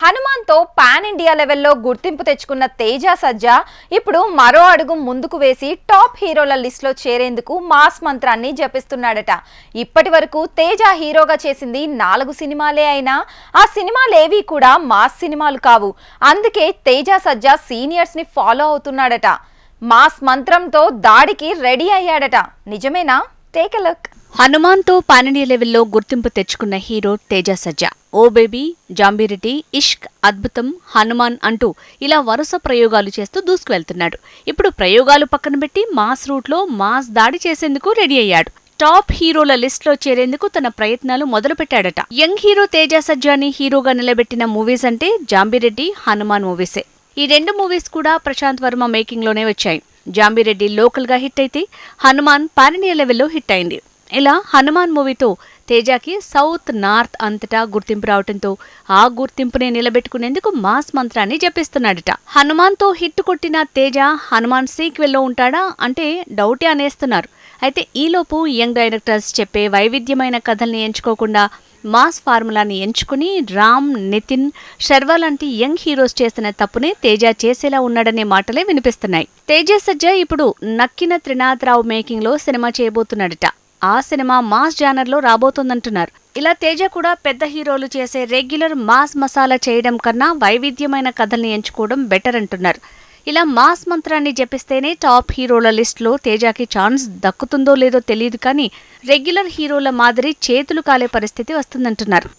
హనుమాన్తో pan India లెవెల్లో గుర్తింపు తెచ్చుకున్న తేజ సజ్జా ఇప్పుడు మరో అడుగు ముందుకు వేసి టాప్ హీరోల లిస్టులో చేరేందుకు మాస్ మంత్రాన్ని జపిస్తున్నాడట. ఇప్పటి వరకు తేజ హీరోగా చేసింది 4 సినిమాలే అయినా ఆ సినిమాలేవి కూడా మాస్ సినిమాలు కావు. అందుకే తేజ సజ్జా సీనియర్స్ ని ఫాలో అవుతున్నాడట. మాస్ మంత్రంతో దాడికి రెడీ అయ్యాడట. నిజమేనా? Take a look. హనుమాన్తో పాన్ ఇండియా లెవెల్లో గుర్తింపు తెచ్చుకున్న hero Teja Sajja. Oh baby, Zombie Reddy, Ishq, Adbhutham, Hanuman అంటూ ఇలా వరుస ప్రయోగాలు చేస్తూ దూసుకువెళ్తున్నాడు. ఇప్పుడు ప్రయోగాలు పక్కన పెట్టి మాస్ రూట్లో మాస్ దాడి చేసేందుకు రెడీ అయ్యాడు. టాప్ హీరోల లిస్టులో చేరేందుకు తన ప్రయత్నాలు మొదలుపెట్టాడట. యంగ్ హీరో తేజ సజ్జాని హీరోగా నిలబెట్టిన మూవీస్ అంటే జాంబీరెడ్డి, హనుమాన్ మూవీసే. ఈ 2 మూవీస్ కూడా ప్రశాంత్ వర్మ మేకింగ్ లోనే వచ్చాయి. జాంబీరెడ్డి లోకల్ గా హిట్ అయితే హనుమాన్ పాన్ ఇండియా లెవెల్లో హిట్ అయింది. ఇలా హనుమాన్ మూవీతో తేజాకి సౌత్, నార్త్ అంతటా గుర్తింపు రావడంతో ఆ గుర్తింపునే నిలబెట్టుకునేందుకు మాస్ మంత్రాన్ని జపిస్తున్నాడట. హనుమాన్తో హిట్ కొట్టిన తేజ హనుమాన్ సీక్వెల్లో ఉంటాడా అంటే డౌటే అనేస్తున్నారు. అయితే ఈలోపు యంగ్ డైరెక్టర్స్ చెప్పే వైవిధ్యమైన కథల్ని ఎంచుకోకుండా మాస్ ఫార్ములాని ఎంచుకుని రామ్, నితిన్, శర్వా లాంటి యంగ్ హీరోస్ చేసిన తప్పునే తేజ చేసేలా ఉన్నాడనే మాటలే వినిపిస్తున్నాయి. తేజ సజ్జా ఇప్పుడు నక్కిన త్రినాథరావు మేకింగ్ లో సినిమా చేయబోతున్నాడట. ఆ సినిమా మాస్ జానర్ లో రాబోతోందంటున్నారు. ఇలా తేజ కూడా పెద్ద హీరోలు చేసే రెగ్యులర్ మాస్ మసాలా చేయడం కన్నా వైవిధ్యమైన కథల్ని ఎంచుకోవడం బెటర్ అంటున్నారు. ఇలా మాస్ మంత్రాన్ని జపిస్తేనే టాప్ హీరోల లిస్టులో తేజాకి ఛాన్స్ దక్కుతుందో లేదో తెలియదు కానీ రెగ్యులర్ హీరోల మాదిరి చేతులు కాలే పరిస్థితి వస్తుందంటున్నారు.